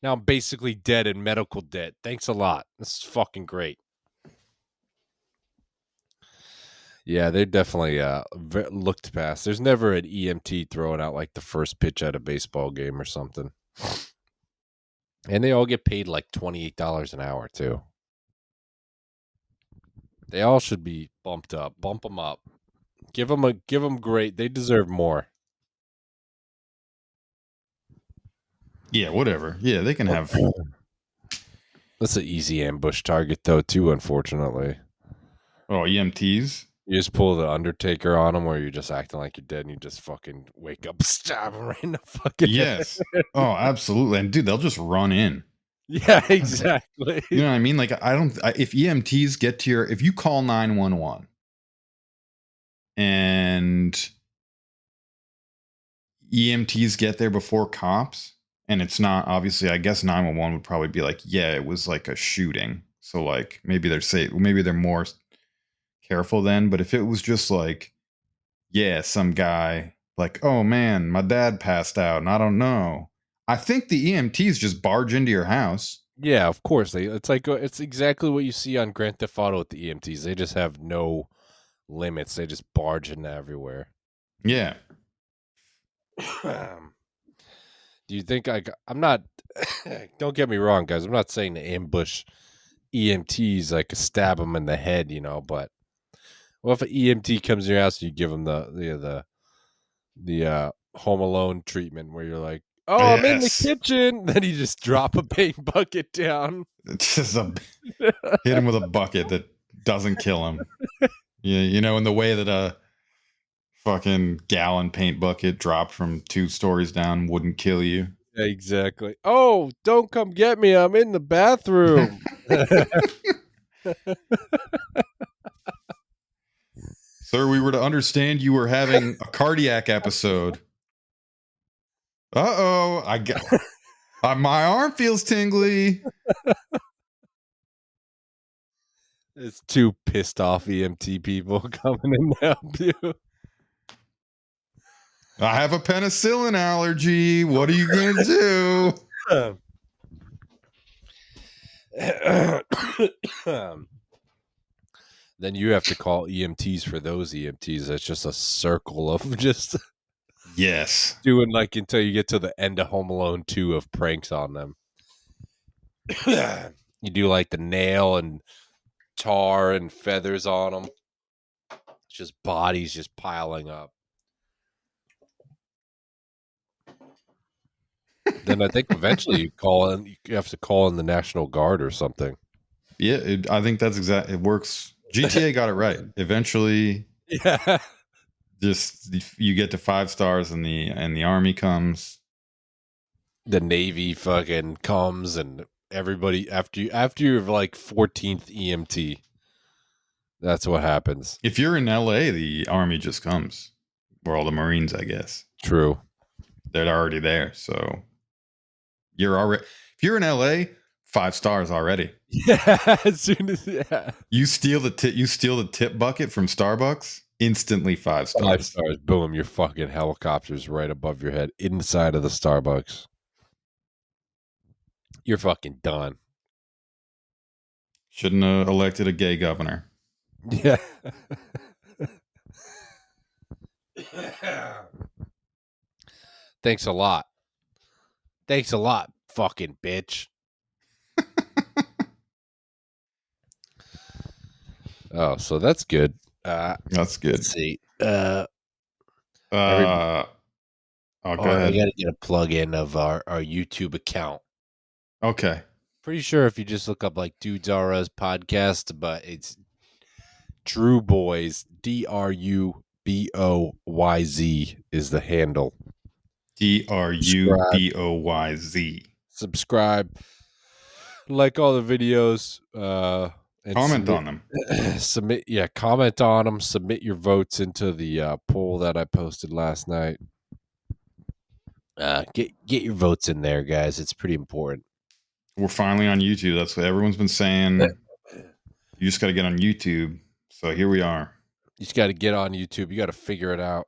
I'm basically dead in medical debt. Thanks a lot. This is fucking great. Yeah, they definitely looked past. There's never an EMT throwing out like the first pitch at a baseball game or something. And they all get paid like $28 an hour too. They all should be bumped up. Bump them up. Give them great. They deserve more. Yeah, whatever. Yeah, they can have. That's an easy ambush target though too, unfortunately. Oh, EMTs. You just pull the Undertaker on them where you're just acting like you're dead and you just fucking wake up, stab him right in the fucking Yes. Oh, absolutely. And dude, they'll just run in. Yeah, exactly. You know what I mean? Like, if EMTs get to if you call 911 and EMTs get there before cops, and it's not, obviously, I guess 911 would probably be like, yeah, it was like a shooting. So like maybe they're more careful then. But if it was just like, yeah, some guy like, oh man, my dad passed out and I don't know, I think the EMTs just barge into your house. Yeah, of course. It's exactly what you see on Grand Theft Auto with the EMTs. They just have no limits. They just barge into everywhere. Yeah. Do you think I'm not? Don't get me wrong, guys. I'm not saying to ambush EMTs like stab them in the head, But what if an EMT comes to your house and you give them the Home Alone treatment where you're like, "Oh, I'm in the Yes. kitchen," then you just drop a paint bucket down. Just hit him with a bucket that doesn't kill him. Yeah, in the way that a fucking gallon paint bucket dropped from 2 stories down wouldn't kill you. Exactly. Oh, don't come get me. I'm in the bathroom. Sir, we were to understand you were having a cardiac episode. Uh-oh, my arm feels tingly. It's 2 pissed off EMT people coming in to help you. I have a penicillin allergy. What are you going to do? Then you have to call EMTs for those EMTs. That's just a circle of just Yes. doing like until you get to the end of Home Alone 2 of pranks on them. You do like the nail and tar and feathers on them. It's just bodies just piling up. Then I think eventually you have to call in the National Guard or something. Yeah, I think that's it works. GTA got it right. Eventually, Yeah. just you get to 5 stars and the army comes. The Navy fucking comes and everybody after you're like 14th EMT. That's what happens. If you're in LA, the army just comes. Or all the Marines, I guess. True. They're already there. So if you're in LA, 5 stars already. Yeah, as soon as You steal the tip bucket from Starbucks, instantly 5 stars. 5 stars, boom, your fucking helicopter's right above your head inside of the Starbucks. You're fucking done. Shouldn't have elected a gay governor. Yeah. Thanks a lot. Thanks a lot, fucking bitch. Oh, so that's good. That's good. Let's see. Oh, go I ahead. got to get a plug in of our YouTube account. Okay. Pretty sure if you just look up like Dudes R Us podcast, but it's Drew Boys, DRUBOYZ is the handle. DRUBOYZ. Subscribe, like all the videos, and Comment on them. Comment on them. Submit your votes into the poll that I posted last night. Get your votes in there, guys. It's pretty important. We're finally on YouTube. That's what everyone's been saying. You just got to get on YouTube. So here we are. You just got to get on YouTube. You got to figure it out.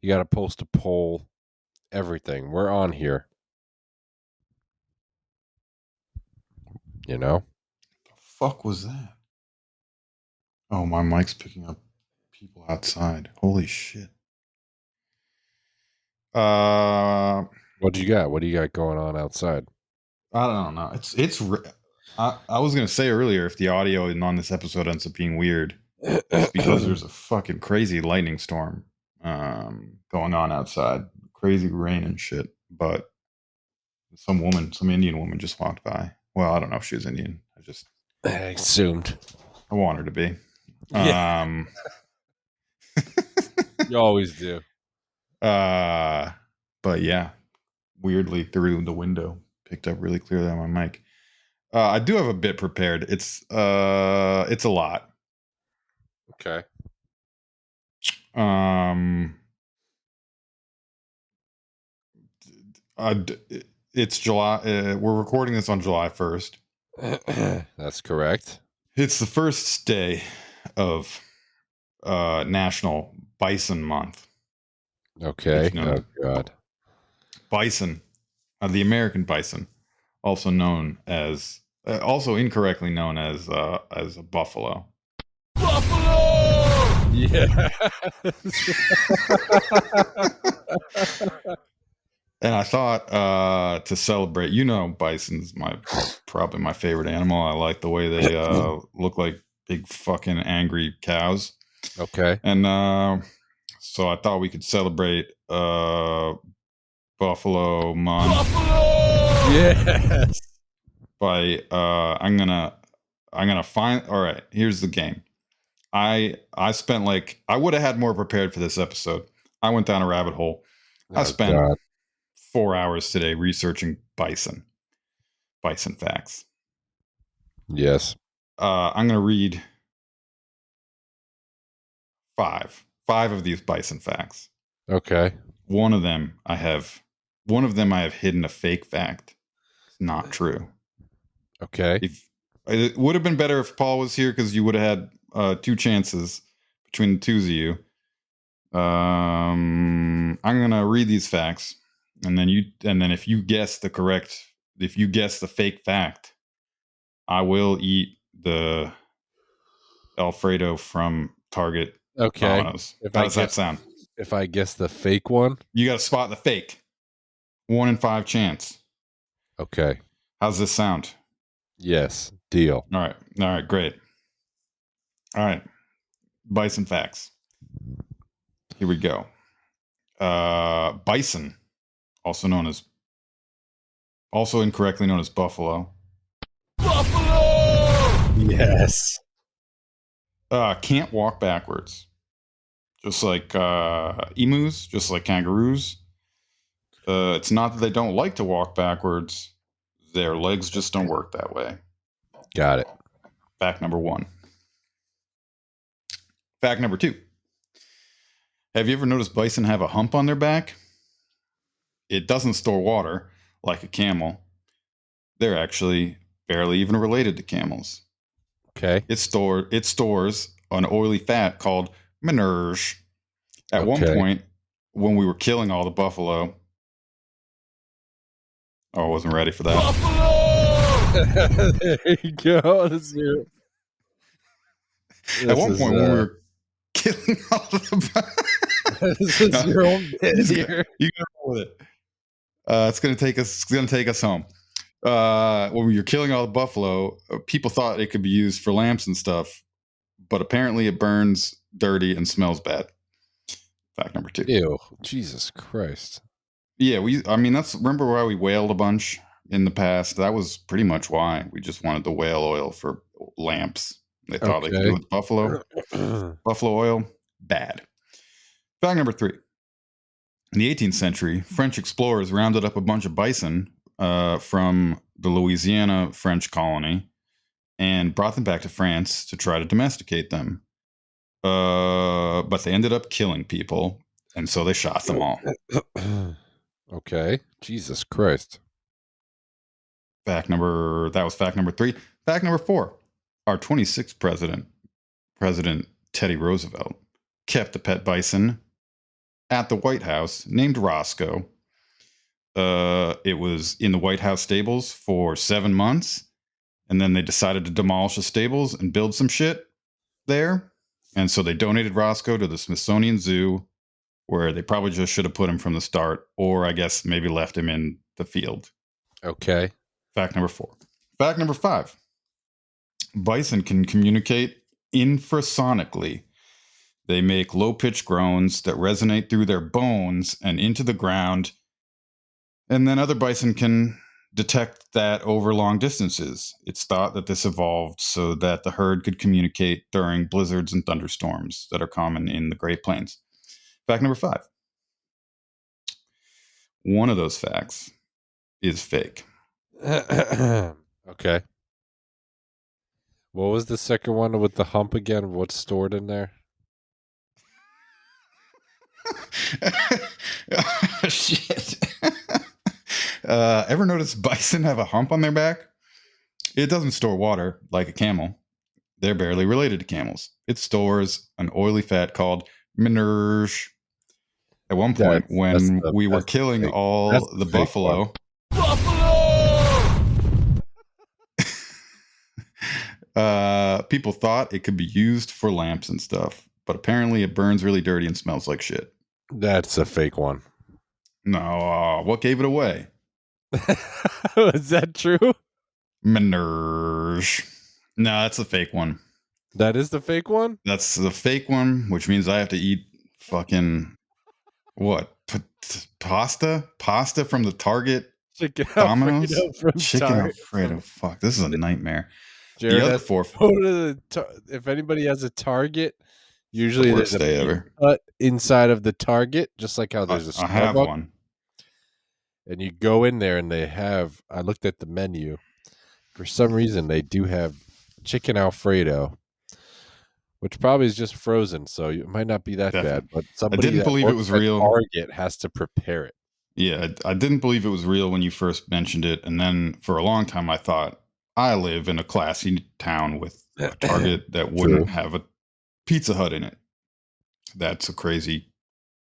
You got to post a poll. Everything. We're on here. You know? The fuck was that? Oh, my mic's picking up people outside. Holy shit. What do you got? What do you got going on outside? I don't know. I was gonna say earlier, if the audio on this episode ends up being weird, it's because there's a fucking crazy lightning storm going on outside, crazy rain and shit. But some Indian woman just walked by. Well, I don't know if she was Indian. I assumed. I want her to be. Yeah. You always do. But yeah, weirdly through the window, picked up really clearly on my mic. I do have a bit prepared. It's a lot. Okay. It's July. We're recording this on July 1st. That's correct. It's the first day of National Bison Month. Okay. Oh God. Bison, the American bison, also incorrectly known as a buffalo. Buffalo. Yeah. And I thought to celebrate, bison's probably my favorite animal. I like the way they look like big fucking angry cows. Okay. And so I thought we could celebrate Buffalo Month. Buffalo! Yes. By I'm gonna find. All right, here's the game. I spent I would have had more prepared for this episode. I went down a rabbit hole. I spent 4 hours today researching bison facts. Yes. I'm gonna read five of these bison facts. Okay. One of them I have hidden a fake fact. It's not true. Okay. It would have been better if Paul was here because you would have had 2 chances between the two of you. I'm gonna read these facts, and then if you guess the fake fact, I will eat the Alfredo from Target. Okay. Domino's. How does that sound? If I guess the fake one, you got to spot the fake. 1 in 5 chance. Okay. How's this sound? Yes. Deal. All right. Great. All right. Bison facts. Here we go. Bison, also incorrectly known as buffalo. Buffalo! Yes. Can't walk backwards. Just like emus, just like kangaroos. It's not that they don't like to walk backwards. Their legs just don't work that way. Got it. Fact number 1. Fact number 2. Have you ever noticed bison have a hump on their back? It doesn't store water like a camel. They're actually barely even related to camels. Okay. It stores an oily fat called manure. At one point, when we were killing all the buffalo, I wasn't ready for that. Buffalo! There you go. At one point, when we were killing all the this is your own bit here. You gotta roll with it. It's gonna take us home. when you're killing all the buffalo, people thought it could be used for lamps and stuff, but apparently it burns dirty and smells bad. Fact number 2. Ew, Jesus Christ. Yeah, remember why we whaled a bunch in the past? That was pretty much why. We just wanted the whale oil for lamps. They thought they could do it with buffalo. Buffalo oil, bad. Fact number 3. In the 18th century, French explorers rounded up a bunch of bison from the Louisiana French colony and brought them back to France to try to domesticate them. But they ended up killing people, and so they shot them all. Okay. Jesus Christ. That was fact number 3. Fact number 4. Our 26th President Teddy Roosevelt, kept a pet bison at the White House named Roscoe. It was in the White House stables for 7 months, and then they decided to demolish the stables and build some shit there. And so they donated Roscoe to the Smithsonian Zoo, where they probably just should have put him from the start, or I guess maybe left him in the field. Okay. Fact number 4. Fact number 5. Bison can communicate infrasonically. They make low-pitched groans that resonate through their bones and into the ground, and then other bison can detect that over long distances. It's thought that this evolved so that the herd could communicate during blizzards and thunderstorms that are common in the Great Plains. Fact number 5. One of those facts is fake. Okay. What was the second one with the hump again? What's stored in there? Shit. Ever notice bison have a hump on their back? It doesn't store water like a camel. They're barely related to camels. It stores an oily fat called manure. At one point, when we were killing all the buffalo, people thought it could be used for lamps and stuff, but apparently it burns really dirty and smells like shit. That's a fake one. No, what gave it away? Is that true? Manure. No, that's the fake one. That is the fake one? That's the fake one, which means I have to eat fucking what? Pasta? Pasta from the Target? Chicken Domino's? Alfredo from Chicken Target. Alfredo. Fuck, this is a nightmare. Jared, the other 4. If anybody has a Target, usually there's a ever. cut inside of the Target, just like how there's a Starbucks. I have one. And you go in there and they have, I looked at the menu. For some reason, they do have chicken Alfredo, which probably is just frozen, so it might not be that bad. But somebody I didn't believe it was real. Target has to prepare it. Yeah, I didn't believe it was real when you first mentioned it, and then for a long time I thought I live in a classy town with a Target that wouldn't have a Pizza Hut in it. That's a crazy.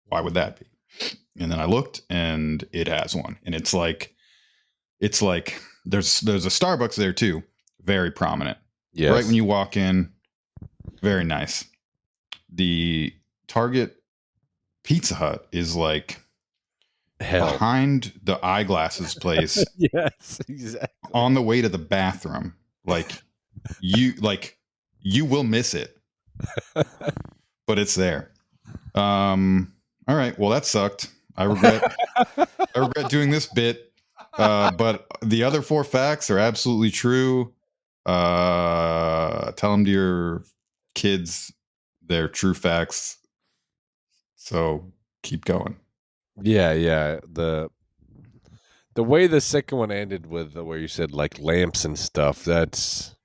Why would that be? And then I looked, and it has one, and it's like there's a Starbucks there too, very prominent. Yes. Right when you walk in, very nice. The Target Pizza Hut is like behind the eyeglasses place. Yes, exactly. On the way to the bathroom, like you will miss it, but it's there. All right, well that sucked. I regret doing this bit, but the other 4 facts are absolutely true. Tell them to your kids they're true facts. So keep going. Yeah. The way the second one ended with where you said like lamps and stuff, that's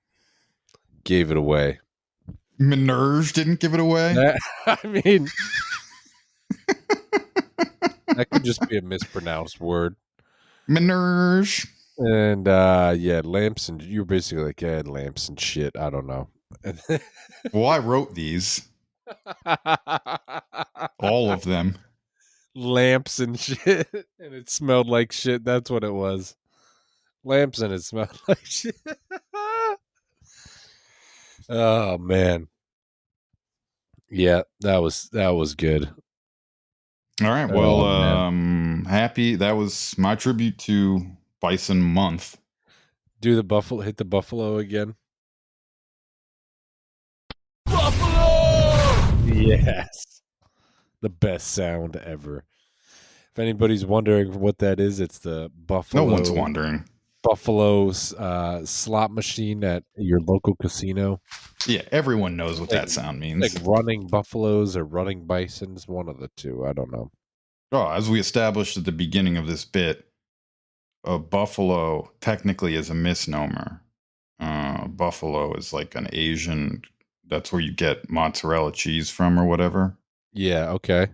gave it away. Minerge didn't give it away. I mean, that could just be a mispronounced word. Minerge. And yeah, lamps and you're basically like, yeah, lamps and shit. I don't know. Well, I wrote these. All of them. Lamps and shit. And it smelled like shit. That's what it was. Lamps and it smelled like shit. Oh man. Yeah, that was good. All right. Well, happy. That was my tribute to Bison Month. Do the buffalo, hit the buffalo again. Yes. The best sound ever. If anybody's wondering what that is, it's the No buffalo. one's wondering. Buffalo's slot machine at your local casino. Yeah, everyone knows what that sound means. Like running buffaloes or running bisons, one of the two. I don't know. Oh, as we established at the beginning of this bit, a buffalo technically is a misnomer. Buffalo is like an Asian. That's where you get mozzarella cheese from, or whatever. Yeah. Okay.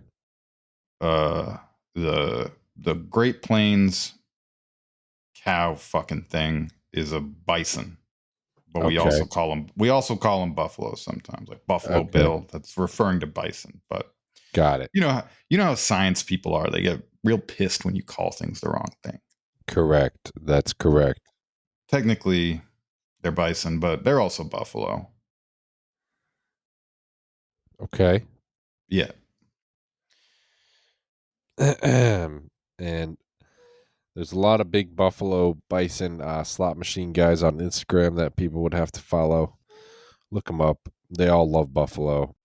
The Great Plains cow fucking thing is a bison, but we also call them buffaloes sometimes, like Buffalo Bill. That's referring to bison. But got it. You know how science people are. They get real pissed when you call things the wrong thing. Correct. That's correct. Technically, they're bison, but they're also buffalo. Okay. Yeah. And there's a lot of big buffalo bison slot machine guys on Instagram that people would have to follow. Look them up. They all love buffalo.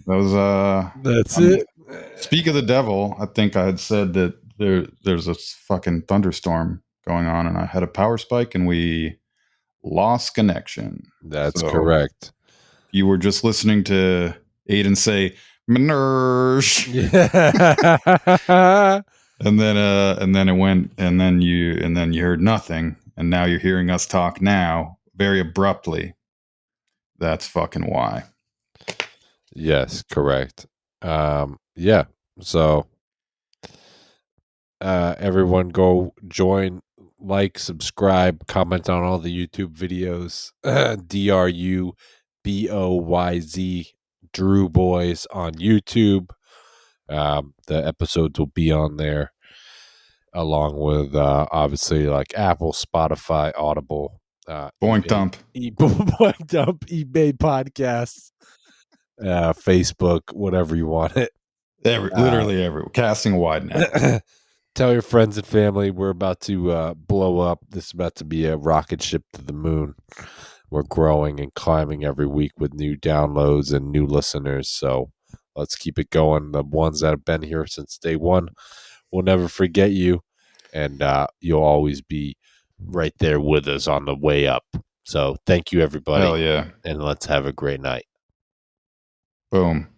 That's it. Speak of the devil, I think I had said that there's a fucking thunderstorm going on, and I had a power spike, and we lost connection. That's correct. You were just listening to Aiden say "Minerge," and then it went, and then you heard nothing, and now you're hearing us talk now very abruptly. That's fucking why. Yes, correct. Yeah. So everyone go join, like, subscribe, comment on all the YouTube videos. DRUBOYZ Drew Boys on YouTube. The episodes will be on there along with obviously like Apple, Spotify, Audible, Boink dump, Boink dump, eBay podcasts, Facebook, whatever you want it. Literally everywhere. Casting a wide net. Tell your friends and family we're about to blow up. This is about to be a rocket ship to the moon. We're growing and climbing every week with new downloads and new listeners. So let's keep it going. The ones that have been here since day one, we'll never forget you. And you'll always be right there with us on the way up. So thank you, everybody. Hell yeah. And let's have a great night. Boom.